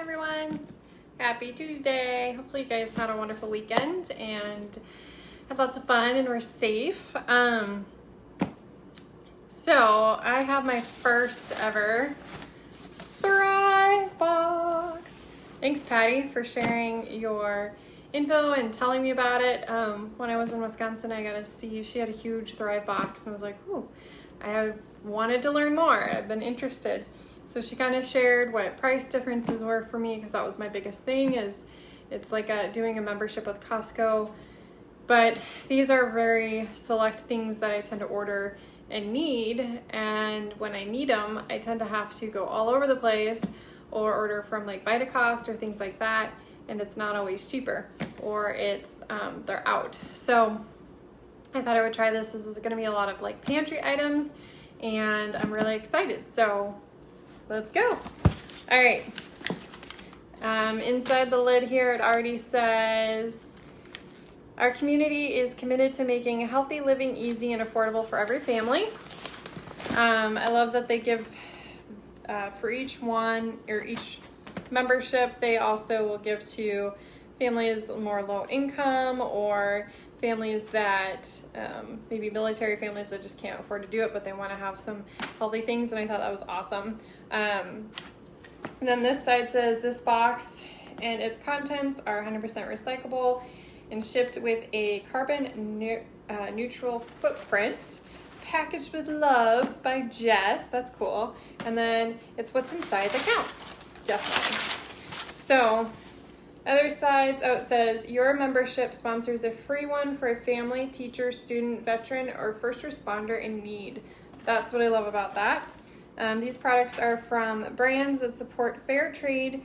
everyone. Happy Tuesday. Hopefully you guys had a wonderful weekend and had lots of fun and were safe. So I have my first ever Thrive box. Thanks, Patty, for sharing your info and telling me about it. When I was in Wisconsin, I got to see she had a huge Thrive box, and I was like, ooh, I wanted to learn more. I've been interested. So she kind of shared what price differences were for me, because that was my biggest thing. Is it's like doing a membership with Costco, but these are very select things that I tend to order and need, and when I need them, I tend to have to go all over the place or order from like Vitacost or things like that, and it's not always cheaper, or it's they're out. So I thought I would try this. This is going to be a lot of like pantry items, and I'm really excited. So let's go. All right. Inside the lid here, it already says, our community is committed to making healthy living easy and affordable for every family. I love that they give for each one, or each membership, they also will give to families more low income, or families that maybe military families that just can't afford to do it, but they want to have some healthy things, and I thought that was awesome. And then this side says this box and its contents are 100% recyclable and shipped with a carbon neutral footprint, packaged with love by Jess. That's cool. And then it's what's inside that counts, definitely. So other sides, it says your membership sponsors a free one for a family, teacher, student, veteran, or first responder in need. That's what I love about that. These products are from brands that support fair trade,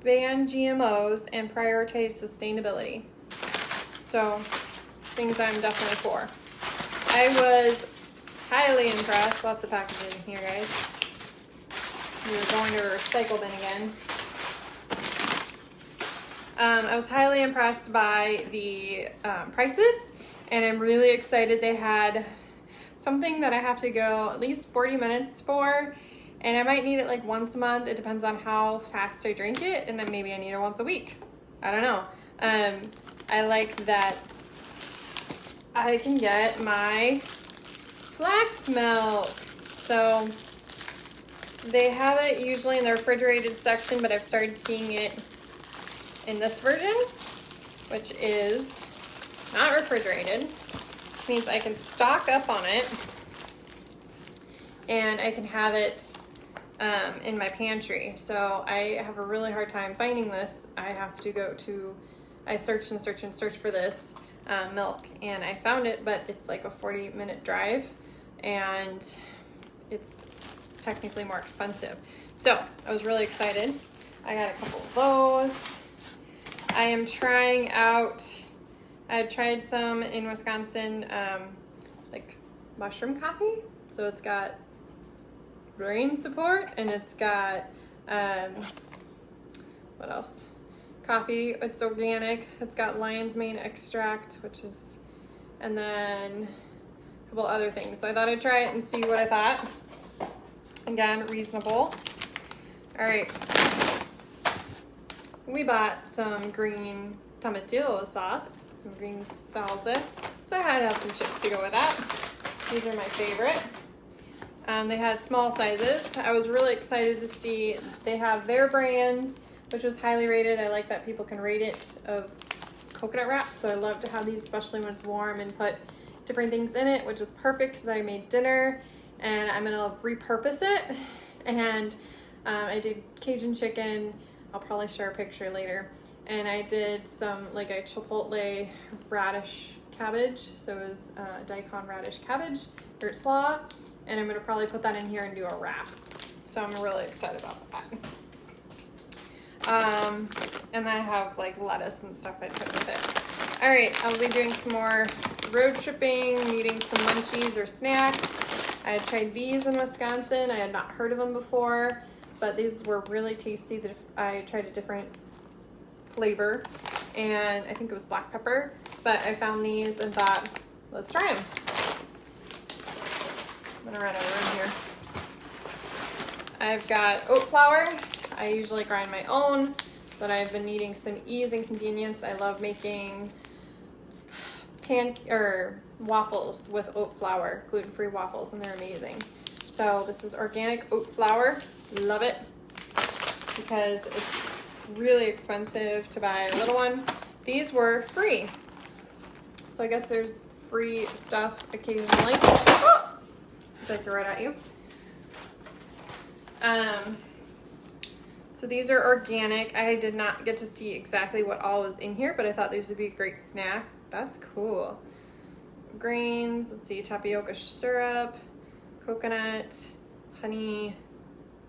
ban GMOs, and prioritize sustainability. So, things I'm definitely for. I was highly impressed. Lots of packaging here, guys. We were going to a recycle bin again. I was highly impressed by the prices, and I'm really excited. They had something that I have to go at least 40 minutes for, and I might need it like once a month. It depends on how fast I drink it, and then maybe I need it once a week. I don't know. I like that I can get my flax milk. So they have it usually in the refrigerated section, but I've started seeing it in this version, which is not refrigerated. Means I can stock up on it, and I can have it in my pantry. So I have a really hard time finding this. I have to I search and search and search for this milk, and I found it, but it's like a 40-minute drive, and it's technically more expensive. So I was really excited. I got a couple of those. I am trying out, I had tried some in Wisconsin, like mushroom coffee. So it's got brain support, and it's got, what else? Coffee, it's organic. It's got lion's mane extract, which is, and then a couple other things. So I thought I'd try it and see what I thought. Again, reasonable. All right. We bought some green tomatillo sauce, some green salsa. So I had to have some chips to go with that. These are my favorite. They had small sizes. I was really excited to see they have their brand, which was highly rated. I like that people can rate it, of coconut wrap. So I love to have these, especially when it's warm, and put different things in it, which is perfect because I made dinner and I'm gonna repurpose it. And I did Cajun chicken. I'll probably share a picture later. And I did some like a chipotle radish cabbage. So it was daikon radish cabbage, or slaw. And I'm gonna probably put that in here and do a wrap. So I'm really excited about that. And then I have like lettuce and stuff I put with it. All right, I'll be doing some more road tripping, needing some munchies or snacks. I had tried these in Wisconsin. I had not heard of them before, but these were really tasty. I tried a different flavor, and I think it was black pepper, but I found these and thought, let's try them. I'm gonna run out of room here. I've got oat flour. I usually grind my own, but I've been needing some ease and convenience. I love making waffles with oat flour, gluten-free waffles, and they're amazing. So this is organic oat flour. Love it because it's really expensive to buy a little one. These were free. So I guess there's free stuff occasionally. Oh! As I throw it at you. So these are organic. I did not get to see exactly what all was in here, but I thought these would be a great snack. That's cool. Grains, let's see, tapioca syrup, coconut, honey,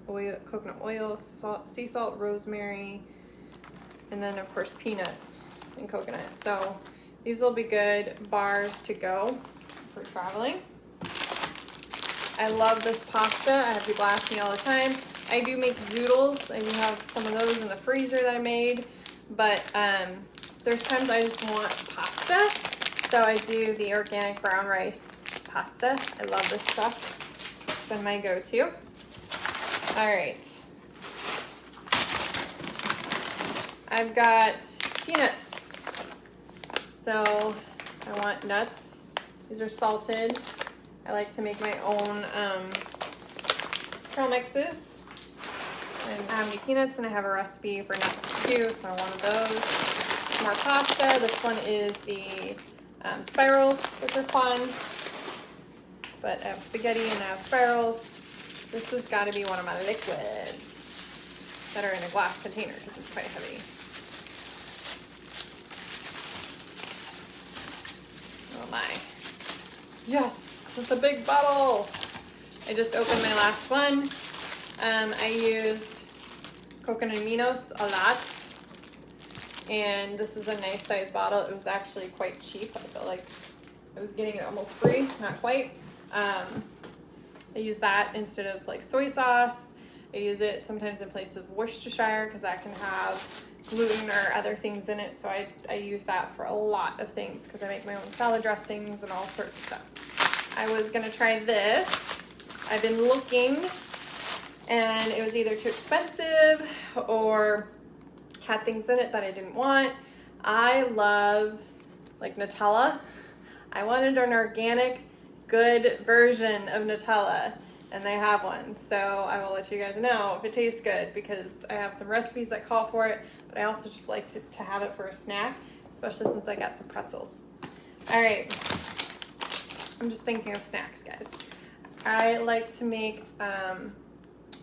oil, coconut oil, salt, sea salt, rosemary, and then of course peanuts and coconut. So these will be good bars to go for traveling. I love this pasta. I have people ask me all the time. I do make zoodles. I do have some of those in the freezer that I made, but there's times I just want pasta. So I do the organic brown rice pasta. I love this stuff. It's been my go-to. All right. I've got peanuts. So I want nuts. These are salted. I like to make my own trail mixes. And I have any peanuts, and I have a recipe for nuts too, so I wanted those. More pasta. This one is the spirals, which are fun. But I have spaghetti and I have spirals. This has got to be one of my liquids that are in a glass container because it's quite heavy. Oh my. Yes, it's a big bottle. I just opened my last one. I used coconut aminos a lot. And this is a nice size bottle. It was actually quite cheap. I felt like I was getting it almost free, not quite. I use that instead of like soy sauce. I use it sometimes in place of Worcestershire because that can have gluten or other things in it. So I use that for a lot of things because I make my own salad dressings and all sorts of stuff. I was gonna try this. I've been looking and it was either too expensive or had things in it that I didn't want. I love like Nutella. I wanted an organic, good version of Nutella, and they have one. So I will let you guys know if it tastes good because I have some recipes that call for it, but I also just like to have it for a snack, especially since I got some pretzels. All right, I'm just thinking of snacks, guys. I like to make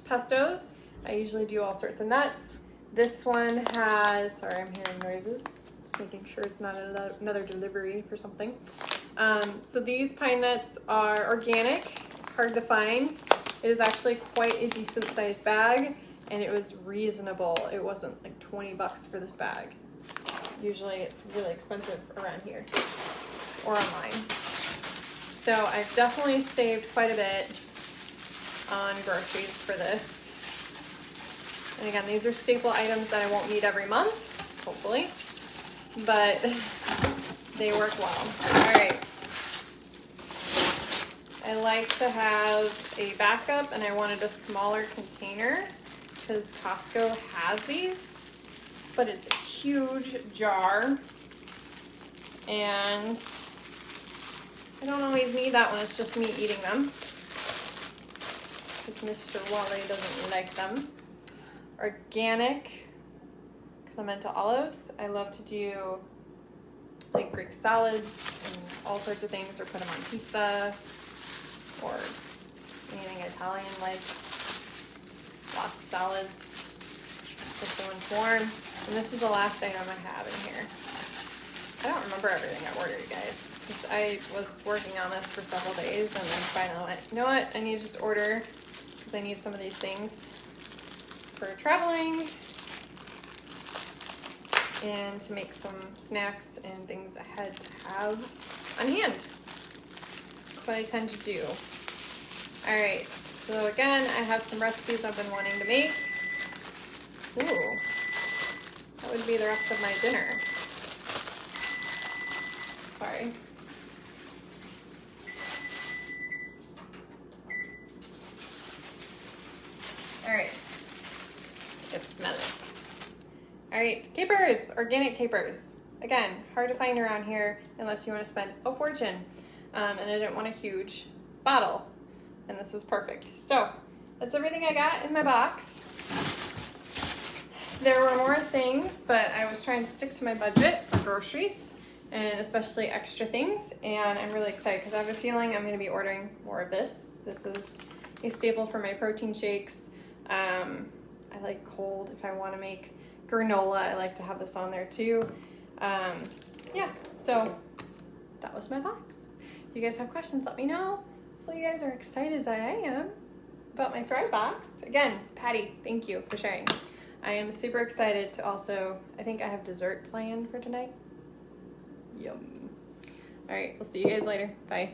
pestos. I usually do all sorts of nuts. This one has, sorry, I'm hearing noises. Just making sure it's not another delivery for something. So these pine nuts are organic, hard to find. It is actually quite a decent sized bag and it was reasonable. It wasn't like 20 bucks for this bag. Usually it's really expensive around here or online. So I've definitely saved quite a bit on groceries for this. And again, these are staple items that I won't need every month, hopefully, but they work well. All right. I like to have a backup, and I wanted a smaller container because Costco has these, but it's a huge jar, and I don't always need that when it's just me eating them because Mr. Wally doesn't like them. Organic Clemente olives. I love to do like Greek salads and all sorts of things, or put them on pizza or anything Italian like. Lots of salads, just so it's warm. And this is the last item I have in here. I don't remember everything I ordered, you guys, because I was working on this for several days and then finally went, you know what, I need to just order because I need some of these things for traveling and to make some snacks and things ahead to have on hand. That's what I tend to do. All right, so again, I have some recipes I've been wanting to make. Ooh, that would be the rest of my dinner. Sorry. All right. Get All right, capers, organic capers. Again, hard to find around here unless you want to spend a fortune. And I didn't want a huge bottle, and this was perfect. So that's everything I got in my box. There were more things, but I was trying to stick to my budget for groceries, and especially extra things, and I'm really excited because I have a feeling I'm going to be ordering more of this. This is a staple for my protein shakes. I like cold if I want to make granola. I like to have this on there too. Yeah, so that was my box. If you guys have questions, let me know. Hopefully you guys are excited as I am about my Thrive box. Again, Patty, thank you for sharing. I am super excited to also, I think I have dessert planned for tonight. Yum. All right, we'll see you guys later. Bye.